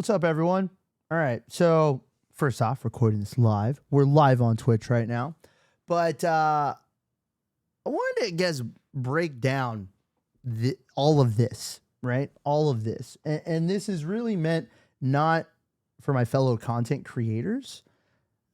What's up, everyone? All right. So, first off, recording this live. We're live on Twitch right now. But I wanted to, break down all of this, right? All of this. And this is really meant not for my fellow content creators.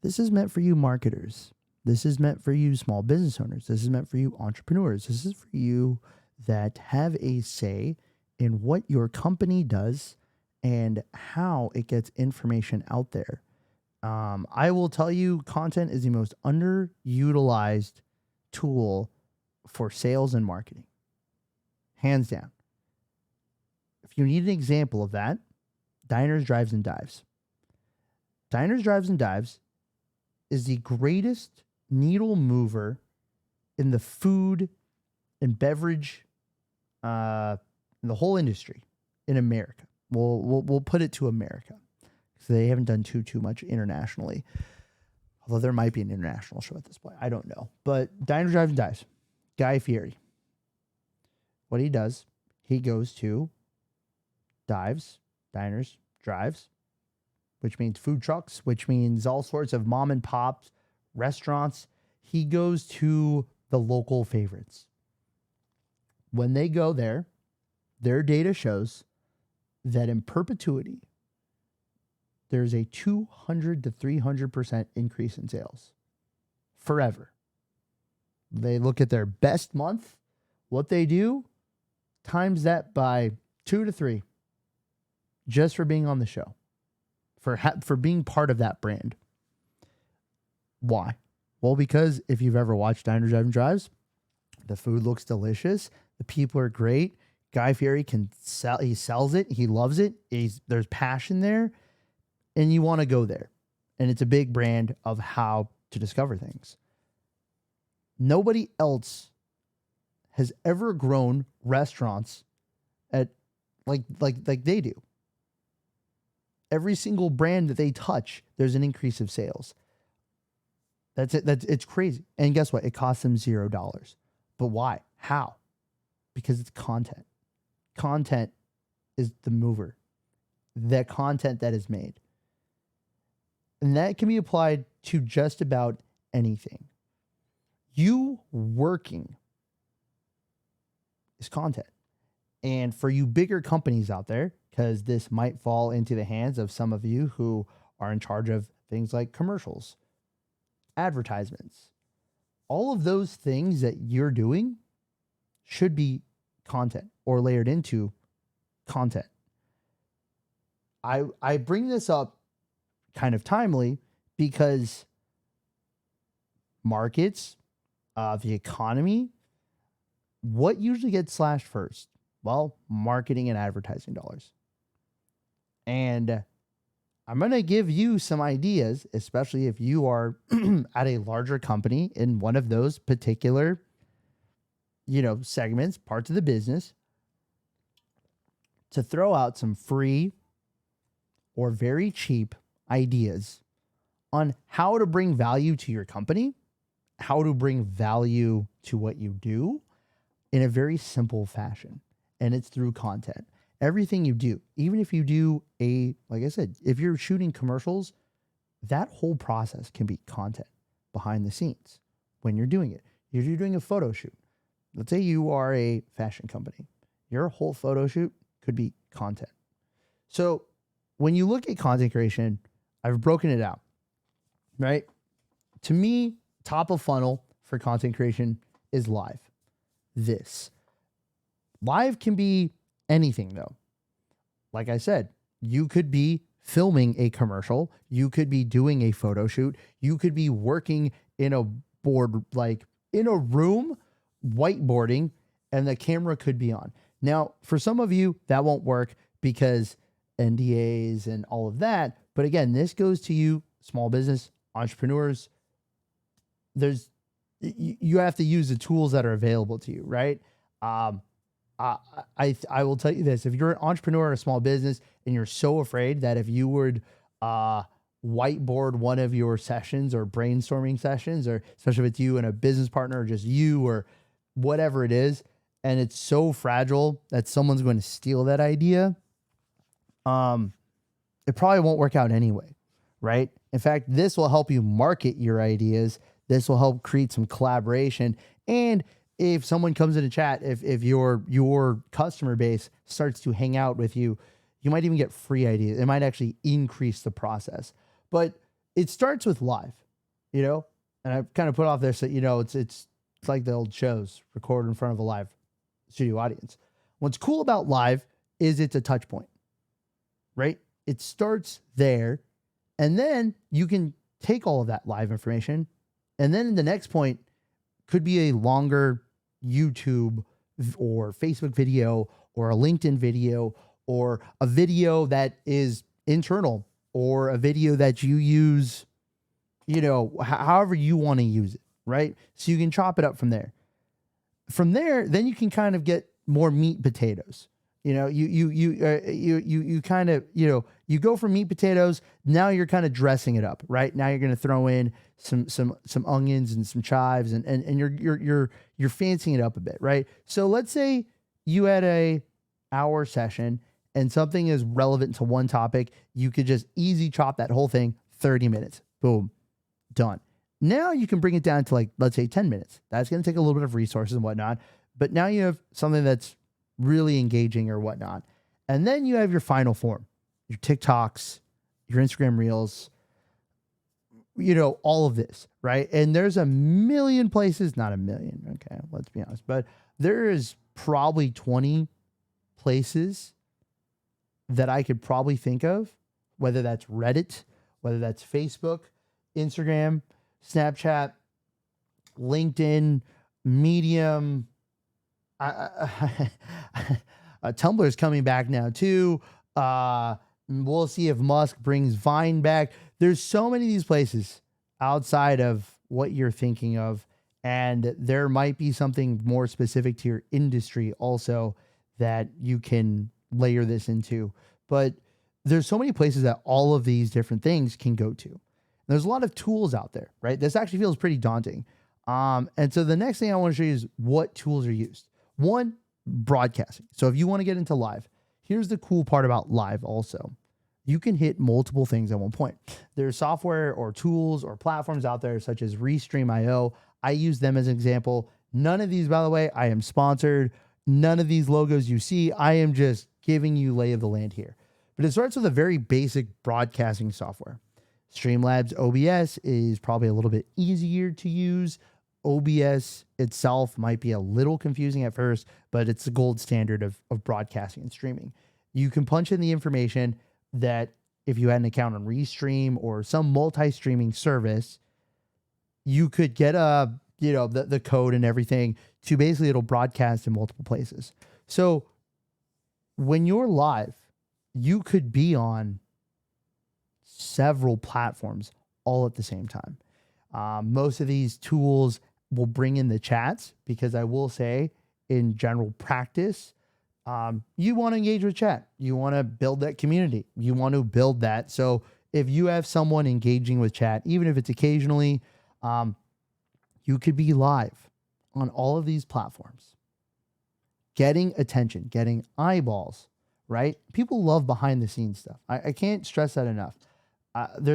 This is meant for you marketers. This is meant for you small business owners. This is meant for you entrepreneurs. This is for you that have a say in what your company does and how it gets information out there. I will tell you, content is the most underutilized tool for sales and marketing. Hands down. If you need an example of that, Diners, Drives, and Dives. Diners, Drives, and Dives is the greatest needle mover in the food and beverage, in the whole industry in America. We'll put it to America because they haven't done too much internationally. Although there might be an international show at this point. I don't know. But Diners, Drives, and Dives. Guy Fieri. What he does, he goes to dives, diners, drives, which means food trucks, which means all sorts of mom and pops, restaurants. He goes to the local favorites. When they go there, their data shows that in perpetuity, there's a 200 to 300% increase in sales forever. They look at their best month, what they do, times that by 2 to 3, just for being on the show, for being part of that brand. Why? Well, because if you've ever watched Diners, Drive, and Drives, the food looks delicious. The people are great. Guy Fieri can sell. He sells it. He loves it. There's passion there, and you want to go there. And it's a big brand of how to discover things. Nobody else has ever grown restaurants at like they do. Every single brand that they touch, there's an increase of sales. That's it. It's crazy. And guess what? It costs them $0. But why? How? Because it's content. Content is the mover. The content that is made. And that can be applied to just about anything. You working is content. And for you bigger companies out there, because this might fall into the hands of some of you who are in charge of things like commercials, advertisements, all of those things that you're doing should be content or layered into content. I bring this up kind of timely because markets, the economy, what usually gets slashed first? Well, marketing and advertising dollars. And I'm going to give you some ideas, especially if you are at a larger company in one of those particular, segments, parts of the business, to throw out some free or very cheap ideas on how to bring value to your company, how to bring value to what you do in a very simple fashion. And it's through content. Everything you do, even if you do like I said, if you're shooting commercials, that whole process can be content behind the scenes when you're doing it. If you're doing a photo shoot, let's say you are a fashion company, your whole photo shoot could be content. So when you look at content creation, I've broken it out, right? To me, top of funnel for content creation is live. This. Live can be anything though. Like I said, you could be filming a commercial. You could be doing a photo shoot. You could be working in a board, like in a room, whiteboarding, and the camera could be on. Now, for some of you, that won't work because NDAs and all of that. But again, this goes to you, small business, entrepreneurs. You have to use the tools that are available to you, right? I will tell you this. If you're an entrepreneur or a small business and you're so afraid that if you would whiteboard one of your sessions or brainstorming sessions, or especially if it's you and a business partner or just you or whatever it is, and it's so fragile that someone's going to steal that idea, it probably won't work out anyway, right? In fact, this will help you market your ideas. This will help create some collaboration. And if someone comes in a chat, if your customer base starts to hang out with you, you might even get free ideas. It might actually increase the process. But it starts with live, you know? And I've kind of put off there so it's like the old shows recorded in front of a live studio audience. What's cool about live is it's a touch point, right? It starts there, and then you can take all of that live information, and then the next point could be a longer YouTube or Facebook video or a LinkedIn video or a video that is internal or a video that you use, however you want to use it, right? So you can chop it up from there. From there, then you can kind of get more meat potatoes. You kind of, you go from meat potatoes. Now you're kind of dressing it up, right? Now you're going to throw in some onions and some chives and you're fancying it up a bit, right? So let's say you had a hour session and something is relevant to one topic. You could just easy chop that whole thing, 30 minutes, boom, done. Now you can bring it down to like, let's say 10 minutes. That's going to take a little bit of resources and whatnot, but now you have something that's really engaging or whatnot. And then you have your final form, your TikToks, your Instagram reels, all of this, right? And there's a million places, not a million. Okay. Let's be honest, but there is probably 20 places that I could probably think of, whether that's Reddit, whether that's Facebook, Instagram, Snapchat, LinkedIn, Medium, Tumblr is coming back now too. We'll see if Musk brings Vine back. There's so many of these places outside of what you're thinking of, and there might be something more specific to your industry also that you can layer this into. But there's so many places that all of these different things can go to. There's a lot of tools out there, right? This actually feels pretty daunting. And so the next thing I want to show you is what tools are used. One, broadcasting. So if you want to get into live, here's the cool part about live also. You can hit multiple things at one point. There's software or tools or platforms out there such as Restream.io. I use them as an example. None of these, by the way, I am sponsored. None of these logos you see, I am just giving you lay of the land here. But it starts with a very basic broadcasting software. Streamlabs OBS is probably a little bit easier to use. OBS itself might be a little confusing at first, but it's the gold standard of broadcasting and streaming. You can punch in the information that if you had an account on Restream or some multi-streaming service, you could get the code and everything to basically it'll broadcast in multiple places. So when you're live, you could be on several platforms all at the same time. Most of these tools will bring in the chats because I will say in general practice, you want to engage with chat. You want to build that community. You want to build that. So if you have someone engaging with chat, even if it's occasionally, you could be live on all of these platforms, getting attention, getting eyeballs, right? People love behind the scenes stuff. I can't stress that enough. There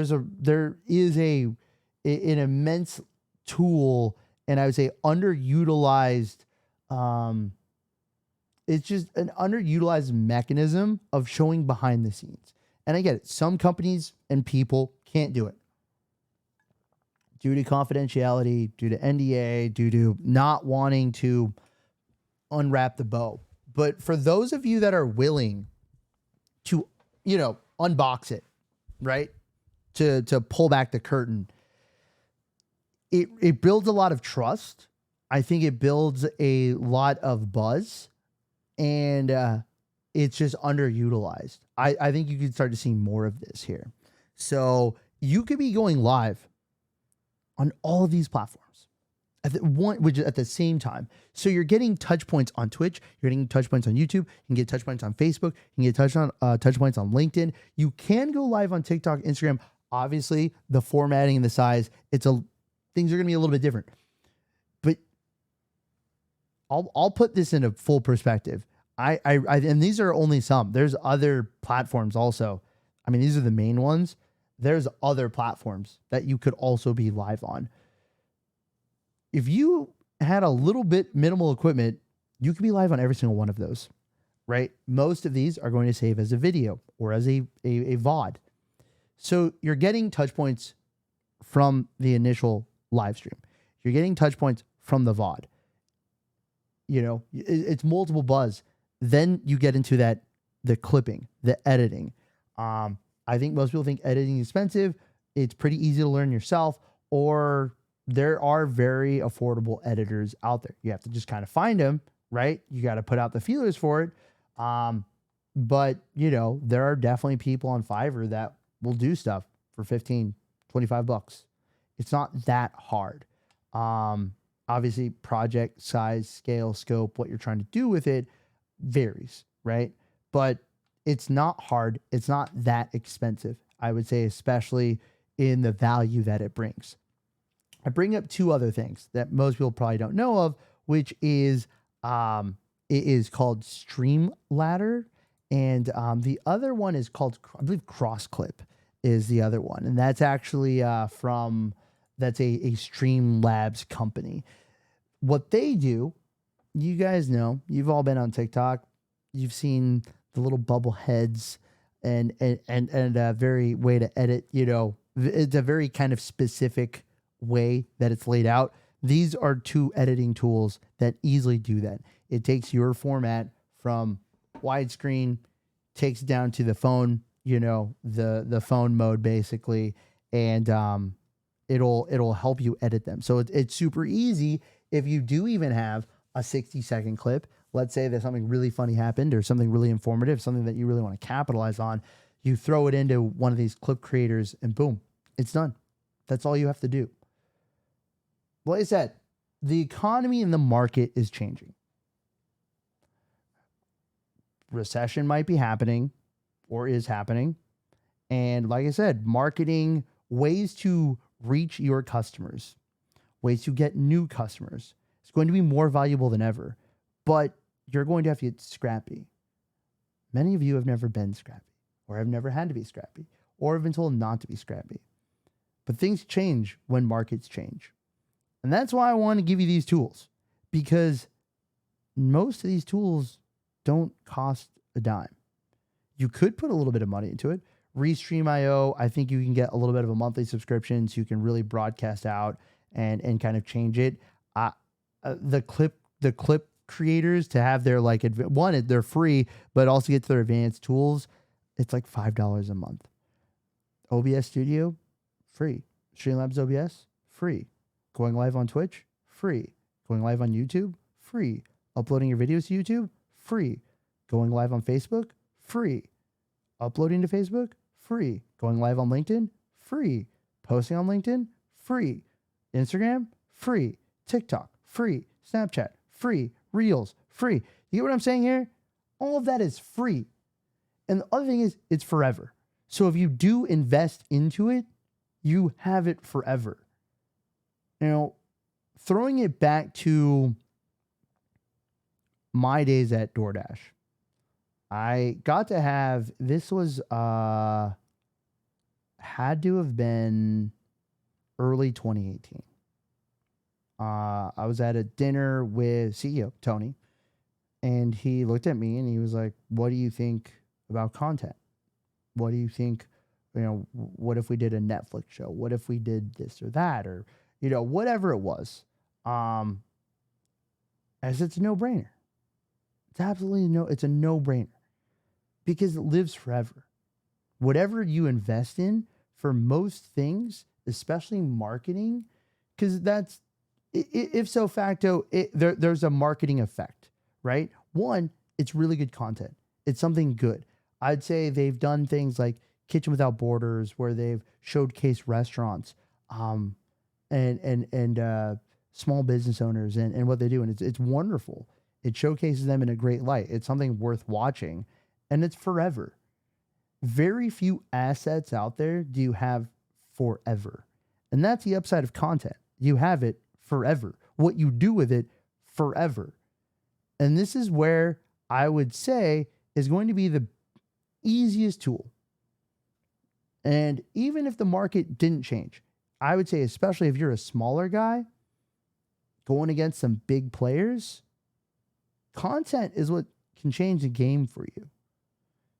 is an immense tool, and I would say underutilized. It's just an underutilized mechanism of showing behind the scenes. And I get it. Some companies and people can't do it due to confidentiality, due to NDA, due to not wanting to unwrap the bow. But for those of you that are willing to, unbox it, right? To pull back the curtain, it builds a lot of trust. I think it builds a lot of buzz, and it's just underutilized. I think you can start to see more of this here. So you could be going live on all of these platforms at the same time. So you're getting touch points on Twitch, you're getting touch points on YouTube, you can get touch points on Facebook, you can get touch points on LinkedIn. You can go live on TikTok, Instagram. Obviously, the formatting and the size, things are going to be a little bit different. But I'll put this into full perspective. And these are only some. There's other platforms also. I mean, these are the main ones. There's other platforms that you could also be live on. If you had a little bit minimal equipment, you could be live on every single one of those, right? Most of these are going to save as a video or as a VOD. So you're getting touch points from the initial live stream. You're getting touch points from the VOD. You know, it's multiple buzz. Then you get into the clipping, the editing. I think most people think editing is expensive. It's pretty easy to learn yourself, or there are very affordable editors out there. You have to just kind of find them, right? You got to put out the feelers for it. But you know, there are definitely people on Fiverr that will do stuff for 15, 25 bucks. It's not that hard. Obviously project size, scale, scope, what you're trying to do with it varies, right? But it's not hard. It's not that expensive, I would say, especially in the value that it brings. I bring up two other things that most people probably don't know of, which is it is called Streamladder, and the other one is called, I believe, CrossClip is the other one, and that's actually that's a Streamlabs company. What they do, you guys know, you've all been on TikTok, you've seen the little bubble heads and a very way to edit, you know, it's a very kind of specific way that it's laid out. These are two editing tools that easily do that. It takes your format from widescreen, takes it down to the phone, you know, the phone mode basically, and it'll help you edit them. So it's super easy. If you do even have a 60-second clip, let's say that something really funny happened or something really informative, something that you really want to capitalize on, you throw it into one of these clip creators and boom, it's done. That's all you have to do. Like I said, the economy and the market is changing. Recession might be happening or is happening. And like I said, marketing, ways to reach your customers, ways to get new customers, it's going to be more valuable than ever. But you're going to have to get scrappy. Many of you have never been scrappy, or have never had to be scrappy, or have been told not to be scrappy. But things change when markets change. And that's why I want to give you these tools, because most of these tools don't cost a dime. You could put a little bit of money into it. Restream.io, I think you can get a little bit of a monthly subscription so you can really broadcast out and kind of change it. The clip creators, to have their like one, they're free, but also get to their advanced tools, it's like $5 a month. OBS Studio, free. Streamlabs OBS, free. Going live on Twitch, free. Going live on YouTube, free. Uploading your videos to YouTube, free. Going live on Facebook, free. Uploading to Facebook, free. Going live on LinkedIn, free. Posting on LinkedIn, free. Instagram, free. TikTok, free. Snapchat, free. Reels, free. You get what I'm saying here? All of that is free. And the other thing is, it's forever. So if you do invest into it, you have it forever. You know, throwing it back to my days at DoorDash, I got to have, this was, had to have been early 2018. I was at a dinner with CEO Tony, and he looked at me and he was like, "What do you think about content? What do you think, you know, what if we did a Netflix show? What if we did this or that, or, you know, whatever it was?" As it's a no-brainer. It's absolutely it's a no-brainer, because it lives forever. Whatever you invest in, for most things, especially marketing, because that's, if so facto, there's a marketing effect, right? One, it's really good content. It's something good. I'd say they've done things like Kitchen Without Borders, where they've showcased restaurants, and small business owners and what they do, and it's wonderful. It showcases them in a great light. It's something worth watching, and it's forever. Very few assets out there do you have forever, and that's the upside of content. You have it forever. What you do with it, forever. And this is where I would say is going to be the easiest tool And even if the market didn't change, I would say, especially if you're a smaller guy going against some big players, content is what can change the game for you.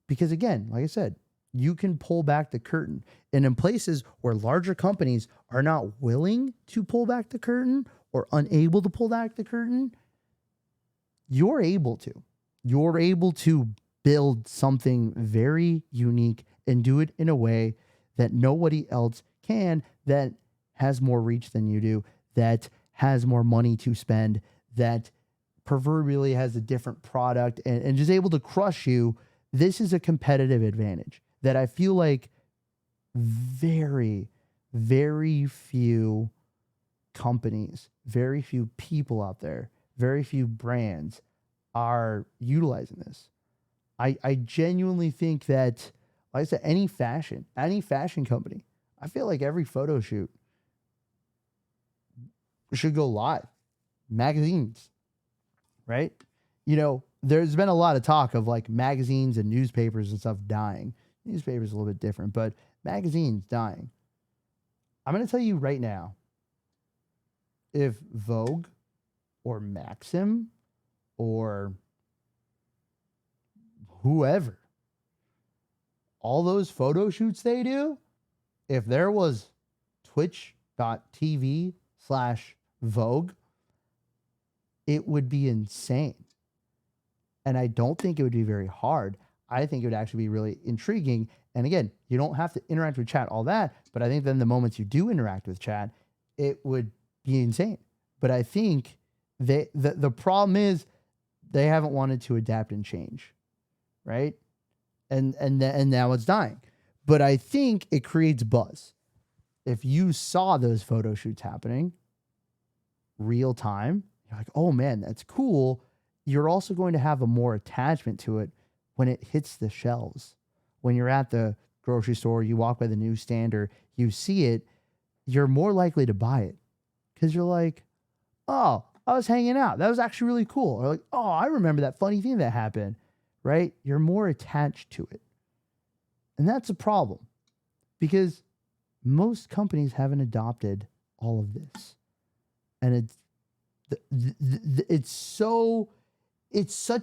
Because again, like I said, you can pull back the curtain. And in places where larger companies are not willing to pull back the curtain or unable to pull back the curtain, you're able to. You're able to build something very unique and do it in a way that nobody else can, that has more reach than you do, that has more money to spend, that proverbially has a different product and just able to crush you. This is a competitive advantage that I feel like very, very few companies, very few people out there, very few brands are utilizing this. I genuinely think that, like I said, any fashion company, I feel like every photo shoot should go live. Magazines, right? You know, there's been a lot of talk of like magazines and newspapers and stuff dying. Newspapers a little bit different, but magazines dying. I'm going to tell you right now, if Vogue or Maxim or whoever, all those photo shoots they do, if there was twitch.tv/Vogue, it would be insane. And I don't think it would be very hard. I think it would actually be really intriguing. And again, you don't have to interact with chat all that, but I think then the moments you do interact with chat, it would be insane. But I think the problem is they haven't wanted to adapt and change, right? And now it's dying. But I think it creates buzz. If you saw those photo shoots happening real time, you're like, oh man, that's cool. You're also going to have a more attachment to it when it hits the shelves. When you're at the grocery store, you walk by the newsstand or you see it, you're more likely to buy it because you're like, oh, I was hanging out. That was actually really cool. Or like, oh, I remember that funny thing that happened, right? You're more attached to it. And that's a problem because most companies haven't adopted all of this. And it's such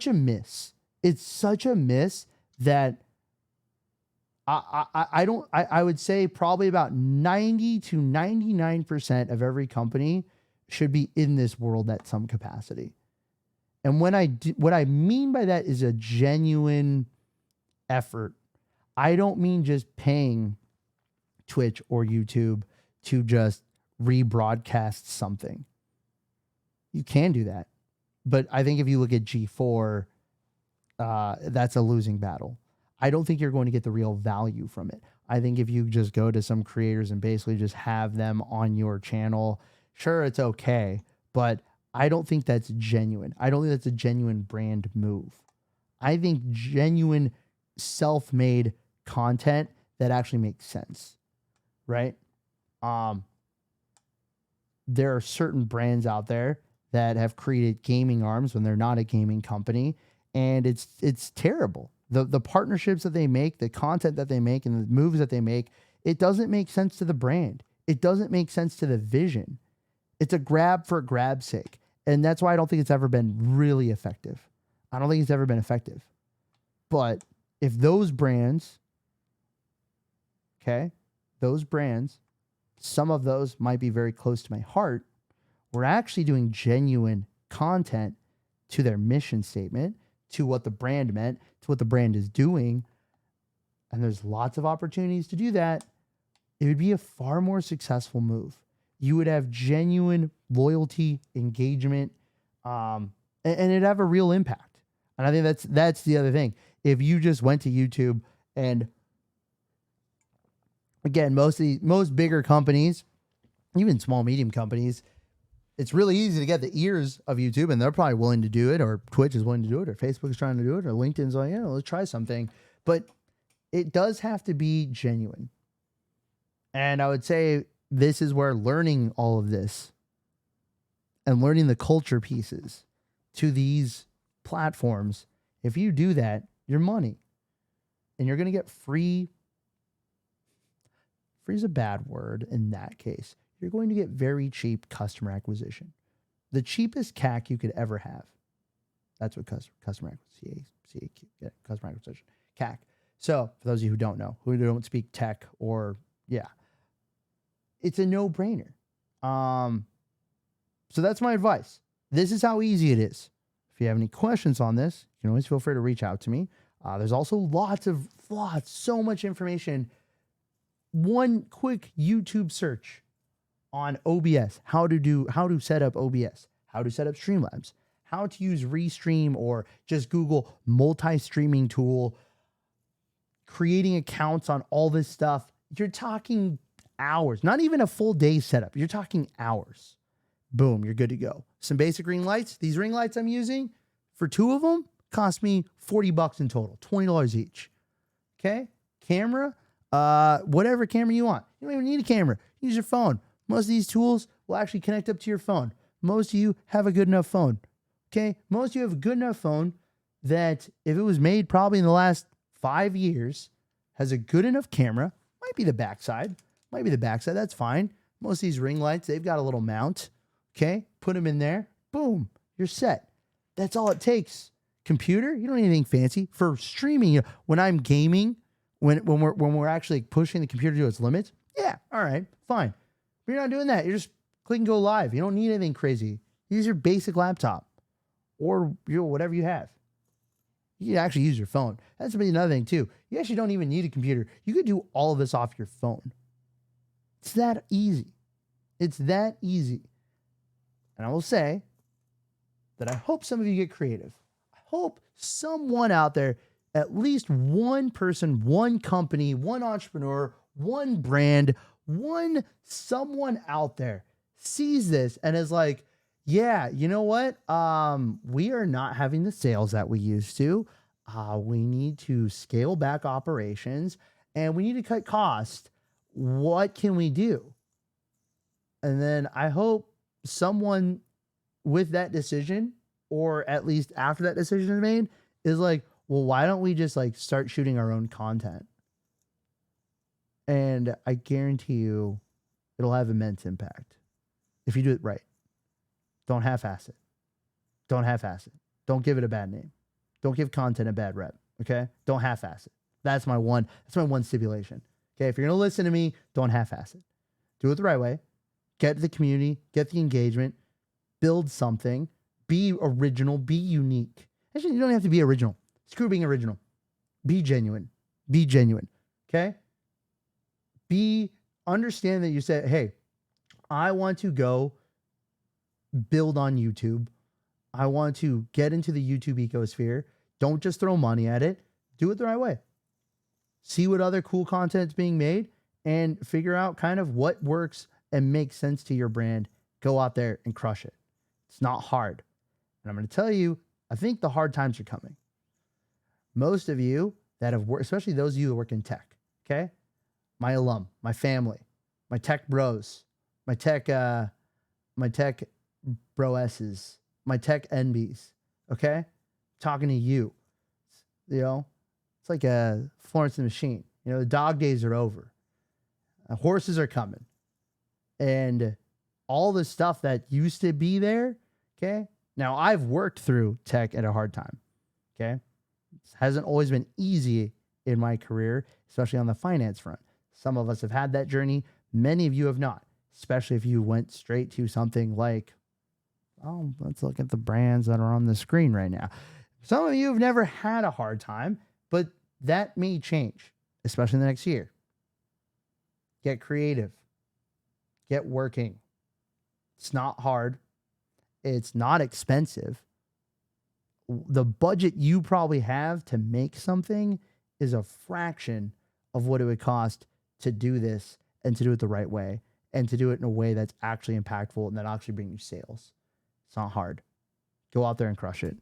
a miss. It's such a miss that I would say probably about 90 to 99% of every company should be in this world at some capacity. And what I mean by that is a genuine effort. I don't mean just paying Twitch or YouTube to just rebroadcast something. You can do that. But I think if you look at G4, that's a losing battle. I don't think you're going to get the real value from it. I think if you just go to some creators and basically just have them on your channel, sure, it's okay, but I don't think that's genuine. I don't think that's a genuine brand move. I think genuine self-made content that actually makes sense, right? There are certain brands out there that have created gaming arms when they're not a gaming company, and it's terrible. The partnerships that they make, the content that they make, and the moves that they make, it doesn't make sense to the brand. It doesn't make sense to the vision. It's a grab for grab's sake. And that's why I don't think it's ever been really effective. I don't think it's ever been effective. But if those brands, some of those might be very close to my heart, we're actually doing genuine content to their mission statement, to what the brand meant, to what the brand is doing, and there's lots of opportunities to do that, it would be a far more successful move. You would have genuine loyalty, engagement, and it'd have a real impact. And I think that's the other thing. If you just went to YouTube and, again, most bigger companies, even small, medium companies, it's really easy to get the ears of YouTube, and they're probably willing to do it, or Twitch is willing to do it, or Facebook is trying to do it, or LinkedIn's like, yeah, let's try something. But it does have to be genuine. And I would say this is where learning all of this and learning the culture pieces to these platforms, if you do that, you're money. And you're going to get free free is a bad word in that case. You're going to get very cheap customer acquisition. The cheapest CAC you could ever have. That's what customer acquisition, customer acquisition, CAC. So for those of you who don't know, who don't speak tech or, it's a no-brainer. So that's my advice. This is how easy it is. If you have any questions on this, you can always feel free to reach out to me. There's also so much information. One quick YouTube search on OBS, how to set up OBS, how to set up Streamlabs, how to use Restream, or just Google multi-streaming tool, creating accounts on all this stuff. You're talking hours, not even a full day setup. You're talking hours. Boom, you're good to go. Some basic ring lights. These ring lights I'm using, for 2 of them, cost me $40 in total, $20 each. Okay? Camera, whatever camera you want. You don't even need a camera. Use your phone. Most of these tools will actually connect up to your phone. Most of you have a good enough phone. Okay? Most of you have a good enough phone that if it was made probably in the last 5 years, has a good enough camera, might be the backside, that's fine. Most of these ring lights, they've got a little mount. Okay? Put them in there. Boom. You're set. That's all it takes. Computer, you don't need anything fancy. For streaming, when I'm gaming, when we're actually pushing the computer to its limits, yeah, all right, fine. But you're not doing that. You're just clicking go live. You don't need anything crazy. Use your basic laptop or whatever you have. You can actually use your phone. That's another thing too. You actually don't even need a computer. You could do all of this off your phone. It's that easy. It's that easy. And I will say that I hope some of you get creative. I hope someone out there, at least one person, one company, one entrepreneur, one brand, someone out there sees this and is like, yeah, you know what? We are not having the sales that we used to. We need to scale back operations and we need to cut costs. What can we do? And then I hope someone with that decision, or at least after that decision is made, is like, well, why don't we just like start shooting our own content? And I guarantee you it'll have immense impact if you do it right. Don't half-ass it. Don't half-ass it. Don't give it a bad name. Don't give content a bad rep. Okay? Don't half-ass it. That's my one stipulation. Okay? If you're going to listen to me, don't half-ass it. Do it the right way. Get the community, get the engagement, build something, be original, be unique. Actually, you don't have to be original. Screw being original. Be genuine. Be genuine. Okay? Understand that you say, hey, I want to go build on YouTube. I want to get into the YouTube ecosphere. Don't just throw money at it. Do it the right way. See what other cool content's being made and figure out kind of what works and makes sense to your brand. Go out there and crush it. It's not hard. And I'm going to tell you, I think the hard times are coming. Most of you that have worked, especially those of you that work in tech, okay? My alum, my family, my tech bros, my tech broesses, my tech NBs, okay? Talking to you, it's like a Florence and the Machine. The dog days are over. Horses are coming. And all the stuff that used to be there, okay? Now, I've worked through tech at a hard time, okay? It hasn't always been easy in my career, especially on the finance front. Some of us have had that journey. Many of you have not, especially if you went straight to something like, let's look at the brands that are on the screen right now. Some of you have never had a hard time, but that may change, especially in the next year. Get creative. Get working. It's not hard. It's not expensive. The budget you probably have to make something is a fraction of what it would cost to do this and to do it the right way and to do it in a way that's actually impactful and that actually brings you sales. It's not hard. Go out there and crush it.